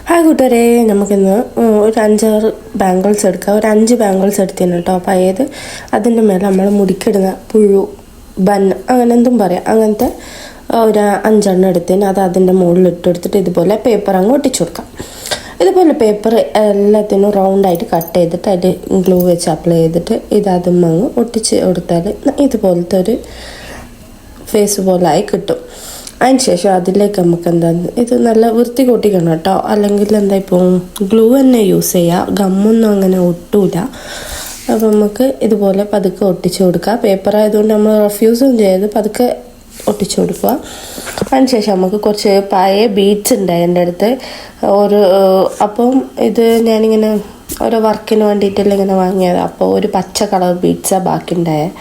Hi കൂട്ടുകാരെ, നമുക്കിന്ന് ഒരു 5-6 ബാംഗിൾസ് എടുക്കാം. ഒരു 5 ബാംഗിൾസ് എടുത്തിന് കേട്ടോ. അപ്പോൾ ഏത് അതിൻ്റെ മേലെ നമ്മൾ മുടിക്കിടുന്ന പുഴു, ബൻ, അങ്ങനെ എന്തും പറയാം, അങ്ങനത്തെ ഒരു 5 എടുത്തിന് അത് അതിൻ്റെ മുകളിൽ ഇട്ടെടുത്തിട്ട് ഇതുപോലെ പേപ്പർ അങ്ങ് ഒട്ടിച്ചു കൊടുക്കാം. ഇതുപോലെ പേപ്പർ എല്ലാത്തിനും റൗണ്ടായിട്ട് കട്ട് ചെയ്തിട്ട് അതിൽ ഗ്ലൂ വെച്ച് അപ്ലൈ ചെയ്തിട്ട് അതും അങ്ങ് ഒട്ടിച്ച് കൊടുത്താൽ ഇതുപോലത്തെ ഒരു ഫേസ് പോലെ ആയി കിട്ടും. അതിന് ശേഷം അതിലേക്ക് നമുക്ക് ഇത് നല്ല വൃത്തി കൊട്ടിക്കണം കേട്ടോ. അല്ലെങ്കിൽ ഇപ്പോൾ ഗ്ലൂ തന്നെ യൂസ് ചെയ്യുക, ഗമ്മൊന്നും അങ്ങനെ ഒട്ടൂല. അപ്പോൾ നമുക്ക് ഇതുപോലെ പതുക്കെ ഒട്ടിച്ചു കൊടുക്കുക. പേപ്പർ ആയതുകൊണ്ട് നമ്മൾ റഫ്യൂസും ചെയ്ത് പതുക്കെ ഒട്ടിച്ചു കൊടുക്കുക. അതിന് ശേഷം നമുക്ക് കുറച്ച് പഴയ ബീഡ്സ് ഉണ്ടായി എൻ്റെ അടുത്ത്. അപ്പം ഇത് ഞാനിങ്ങനെ ഓരോ വർക്കിന് വേണ്ടിയിട്ടെല്ലാം ഇങ്ങനെ വാങ്ങിയത്. അപ്പോൾ ഒരു പച്ച കളർ ബീഡ്സാണ് ബാക്കി ഉണ്ടായത്.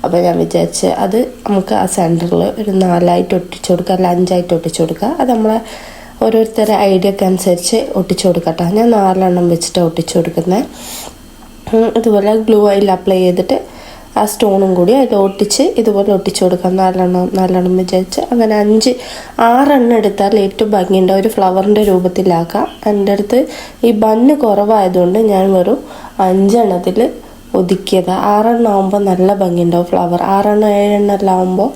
അപ്പോൾ ഞാൻ വിചാരിച്ച് അത് നമുക്ക് ആ സെൻറ്ററിൽ ഒരു 4 ഒട്ടിച്ചു കൊടുക്കുക, അല്ല 5 ഒട്ടിച്ചു കൊടുക്കുക. അത് നമ്മളെ ഓരോരുത്തരുടെ ഐഡിയക്ക് അനുസരിച്ച് ഒട്ടിച്ചു കൊടുക്കട്ടോ. ഞാൻ 4 വെച്ചിട്ട് ഒട്ടിച്ചു കൊടുക്കുന്നത്. ഇതുപോലെ ഗ്ലൂ അതിൽ അപ്ലൈ ചെയ്തിട്ട് ആ സ്റ്റോണും കൂടി അതിൽ ഒട്ടിച്ച് ഇതുപോലെ ഒട്ടിച്ചു കൊടുക്കാം. 4 വിചാരിച്ച് അങ്ങനെ 6 എടുത്താൽ ഏറ്റവും ഭംഗിയുണ്ടാവും. ഒരു ഫ്ലവറിൻ്റെ രൂപത്തിലാക്കാം. എൻ്റെ അടുത്ത് ഈ ബണ്ണ് കുറവായതുകൊണ്ട് ഞാൻ വെറും 5 ഒതുക്കിയത്. 6 ആകുമ്പോൾ നല്ല ഭംഗിയുണ്ടാവും ഫ്ലവർ. 6-7 ആകുമ്പോൾ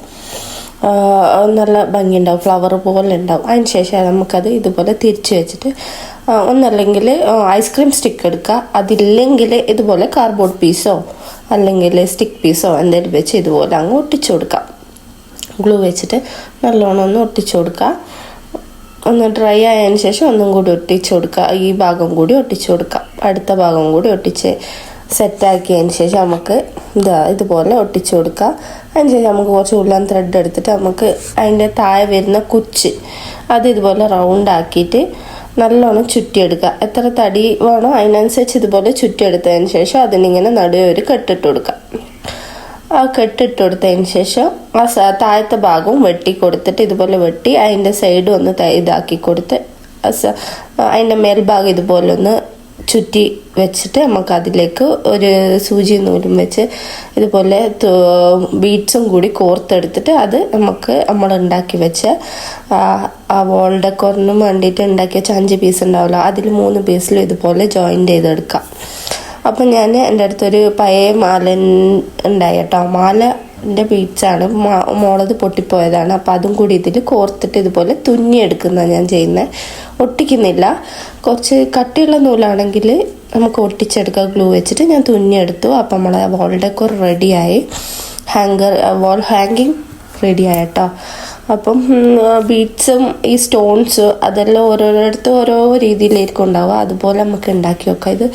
നല്ല ഭംഗിയുണ്ടാവും, ഫ്ലവർ പോലെ ഉണ്ടാവും. അതിന് ശേഷം നമുക്കത് ഇതുപോലെ തിരിച്ച് വെച്ചിട്ട് ഒന്നല്ലെങ്കിൽ ഐസ്ക്രീം സ്റ്റിക്ക് എടുക്കുക. അതില്ലെങ്കിൽ ഇതുപോലെ കാർഡ്ബോർഡ് പീസോ അല്ലെങ്കിൽ സ്റ്റിക്ക് പീസോ എന്തെങ്കിലും വെച്ച് ഇതുപോലെ അങ്ങ് ഒട്ടിച്ചു കൊടുക്കാം. ഗ്ലൂ വെച്ചിട്ട് നല്ലോണം ഒന്ന് ഒട്ടിച്ചു കൊടുക്കുക. ഒന്ന് ഡ്രൈ ആയതിന് ശേഷം ഒന്നും കൂടി ഒട്ടിച്ചു കൊടുക്കുക. ഈ ഭാഗം കൂടി ഒട്ടിച്ചു കൊടുക്കാം. അടുത്ത ഭാഗം കൂടി ഒട്ടിച്ച് സെറ്റാക്കിയതിന് ശേഷം നമുക്ക് ഇതുപോലെ ഒട്ടിച്ചു കൊടുക്കുക. അതിന് ശേഷം നമുക്ക് കുറച്ച് ഉള്ളൻ ത്രെഡ് എടുത്തിട്ട് നമുക്ക് അതിൻ്റെ താഴെ വരുന്ന കുച്ച് അത് ഇതുപോലെ റൗണ്ട് ആക്കിയിട്ട് നല്ലോണം ചുറ്റിയെടുക്കുക. എത്ര തടി വേണോ അതിനനുസരിച്ച് ഇതുപോലെ ചുറ്റിയെടുത്തതിന് ശേഷം അതിനിങ്ങനെ നടുവെ ഒരു കെട്ടിട്ട് കൊടുക്കുക. ആ കെട്ടിട്ട് കൊടുത്തതിന് ശേഷം ആ താഴത്തെ ഭാഗവും വെട്ടി കൊടുത്തിട്ട് ഇതുപോലെ വെട്ടി അതിൻ്റെ സൈഡ് ഒന്ന് ഇതാക്കി കൊടുത്ത് അതിൻ്റെ മേൽഭാഗം ഇതുപോലെ ഒന്ന് ചുറ്റി വെച്ചിട്ട് നമുക്ക് അതിലേക്ക് ഒരു സൂചി നൂലും വെച്ച് ഇതുപോലെ ബീഡ്സും കൂടി കോർത്തെടുത്തിട്ട് അത് നമ്മൾ ഉണ്ടാക്കി വെച്ച ആ വോൾ ഡെക്കോറിനും വേണ്ടിയിട്ട് ഉണ്ടാക്കി വെച്ച 5 പീസ് ഉണ്ടാവില്ല, അതിൽ 3 പീസിലും ഇതുപോലെ ജോയിൻ്റ് ചെയ്തെടുക്കാം. അപ്പം ഞാൻ എൻ്റെ അടുത്തൊരു പഴയ മാല ഉണ്ടായി കേട്ടോ. മാലൻ്റെ ബീഡ്സാണ്, മോളത് പൊട്ടിപ്പോയതാണ്. അപ്പം അതും കൂടി ഇതിൽ കോർത്തിട്ട് ഇതുപോലെ തുന്നിയെടുക്കുന്ന ഞാൻ ചെയ്യുന്നത്. ഒട്ടിക്കുന്നില്ല. കുറച്ച് കട്ടിയുള്ള നൂലാണെങ്കിൽ നമുക്ക് ഒട്ടിച്ചെടുക്കാം ഗ്ലൂ വെച്ചിട്ട്. ഞാൻ തുന്നിയെടുത്തു. അപ്പം നമ്മളെ വോൾ ഡെക്കോർ റെഡിയായി. വാൾ ഹാങ്കിങ് റെഡിയായി കേട്ടോ. അപ്പം ബീഡ്സും ഈ സ്റ്റോൺസ് അതെല്ലാം ഓരോരിടത്തും ഓരോ രീതിയിലായിരിക്കും ഉണ്ടാവുക. അതുപോലെ നമുക്ക് ഉണ്ടാക്കി വെക്കാം. ഇത്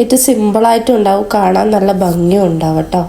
ഏറ്റവും സിമ്പിളായിട്ടും ഉണ്ടാവും, കാണാൻ നല്ല ഭംഗിയും ഉണ്ടാവും കേട്ടോ.